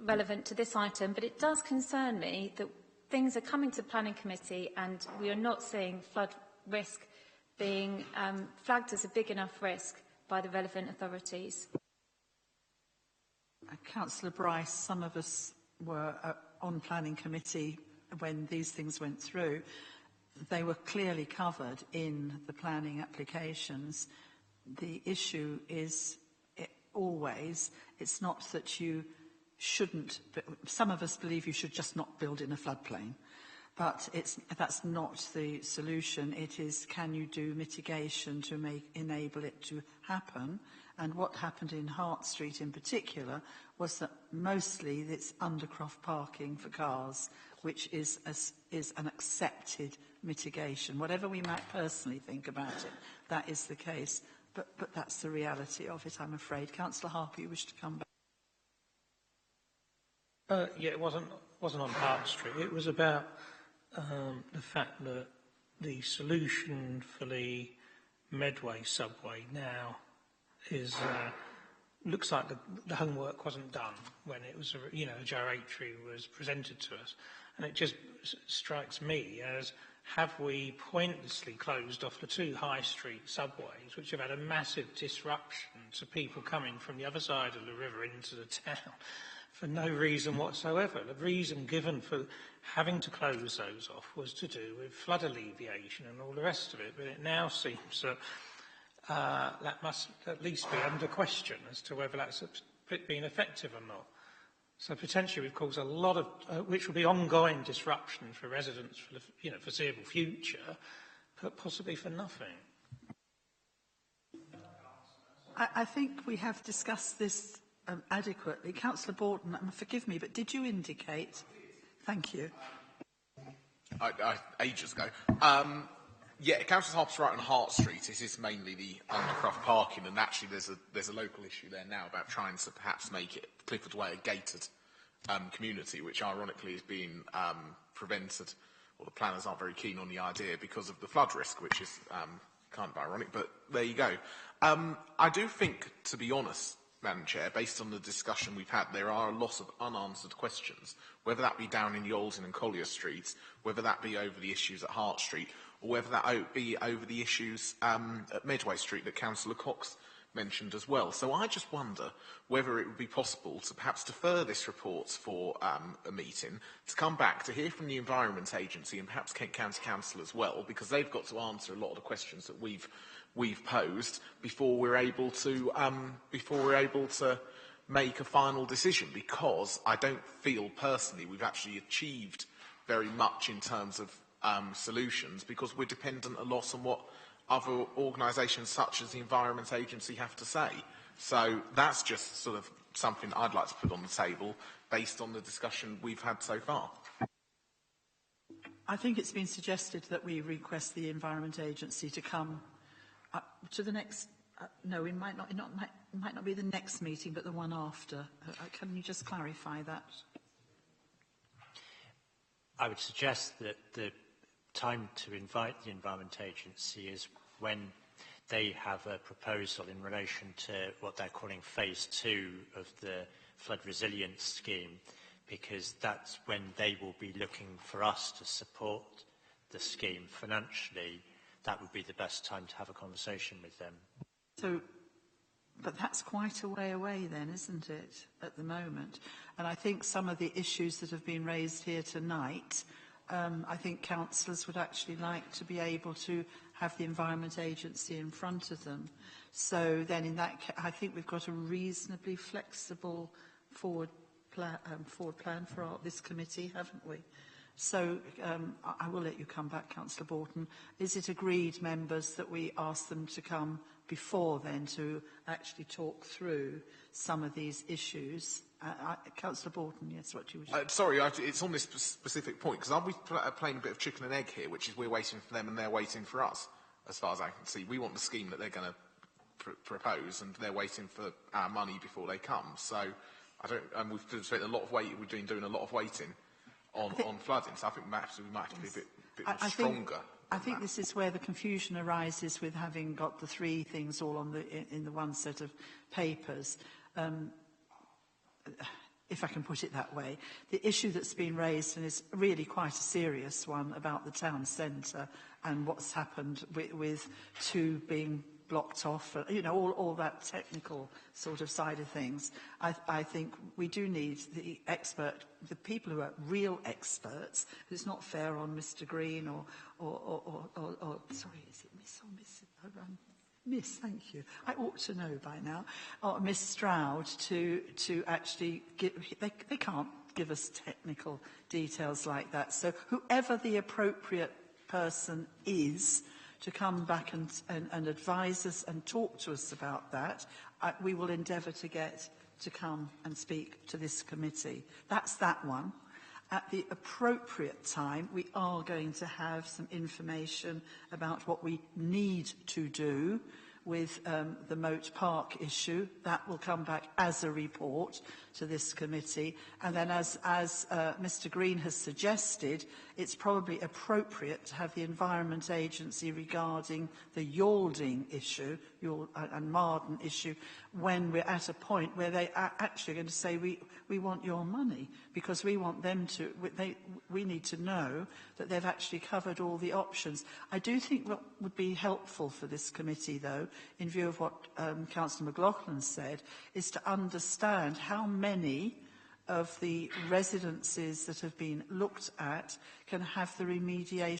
relevant to this item, but it does concern me that things are coming to Planning Committee and we are not seeing flood risk being flagged as a big enough risk by the relevant authorities. Councillor Bryce, some of us were on Planning Committee when these things went through. They were clearly covered in the planning applications. The issue is always, it's not that you shouldn't, some of us believe you should just not build in a floodplain, but that's not the solution. It is, can you do mitigation to enable it to happen? And what happened in Hart Street in particular was that mostly it's undercroft parking for cars, which is an accepted mitigation. Whatever we might personally think about it, that is the case. But that's the reality of it, I'm afraid. Councillor Harper, you wish to come back? Yeah, it wasn't on Hart Street. It was about the fact that the solution for the Medway subway now is looks like the homework wasn't done when it was, a gyratory was presented to us, and it just strikes me as, have we pointlessly closed off the two high street subways, which have had a massive disruption to people coming from the other side of the river into the town for no reason whatsoever? The reason given for having to close those off was to do with flood alleviation and all the rest of it, but it now seems that that must at least be under question as to whether that's been effective or not. So potentially we've caused a lot of, which will be ongoing disruption for residents for the foreseeable future, but possibly for nothing. I think we have discussed this adequately. Councillor Borton, forgive me, but did you indicate? Thank you. Ages ago. Yeah, Councillor Harper's right on Hart Street. It is mainly the undercroft parking, and actually there's a local issue there now about trying to perhaps make it Clifford Way a gated community, which ironically is being prevented, or the planners aren't very keen on the idea because of the flood risk, which is kind of ironic, but there you go. I do think, to be honest, Madam Chair, based on the discussion we've had, there are a lot of unanswered questions, whether that be down in Yalton and Collier Streets, whether that be over the issues at Hart Street, or whether that be over the issues at Medway Street that Councillor Cox mentioned as well. So I just wonder whether it would be possible to perhaps defer this report for a meeting, to come back to hear from the Environment Agency and perhaps Kent County Council as well, because they've got to answer a lot of the questions that we've posed before we're able to make a final decision, because I don't feel personally we've actually achieved very much in terms of solutions, because we're dependent a lot on what other organisations such as the Environment Agency have to say. So that's just sort of something I'd like to put on the table based on the discussion we've had so far. I think it's been suggested that we request the Environment Agency to come to the next. No, it might not be the next meeting, but the one after. Can you just clarify that? I would suggest that the time to invite the Environment Agency is when they have a proposal in relation to what they're calling phase 2 of the flood resilience scheme, because that's when they will be looking for us to support the scheme financially. That would be the best time to have a conversation with them. So, but that's quite a way away then, isn't it, at the moment? And I think some of the issues that have been raised here tonight, I think councillors would actually like to be able to have the Environment Agency in front of them. So then in that I think we've got a reasonably flexible forward plan for this committee, haven't we? So I will let you come back, Councillor Borton. Is it agreed, members, that we ask them to come before then to actually talk through some of these issues? Councillor Borton, yes, what do you wish? Sorry, it's on this specific point, because are we playing a bit of chicken and egg here, which is we're waiting for them and they're waiting for us, as far as I can see. We want the scheme that they're going to propose, and they're waiting for our money before they come. So I don't, and we've spent a lot of waiting. We've been doing a lot of waiting on flooding. So I think we might have to be a bit stronger. I think this is where the confusion arises with having got the three things all on in the one set of papers. if I can put it that way. The issue that's been raised, and is really quite a serious one, about the town centre and what's happened with two being blocked off, you know, all that technical sort of side of things. I think we do need the people who are real experts. It's not fair on Mr. Green or sorry, is it Miss or Miss? Miss, thank you. I ought to know by now. Or Miss Stroud to actually give. They can't give us technical details like that. So whoever the appropriate person is to come back and advise us and talk to us about that, we will endeavour to get to come and speak to this committee. That's that one. At the appropriate time, we are going to have some information about what we need to do with the Moat Park issue. That will come back as a report to this committee. And then as Mr. Green has suggested, it's probably appropriate to have the Environment Agency regarding the Yalding issue and Marden issue when we're at a point where they are actually going to say, we want your money, because we want them to, we need to know that they've actually covered all the options. I do think what would be helpful for this committee, though, in view of what Councillor McLaughlin said, is to understand how many of the residences that have been looked at can have the remediation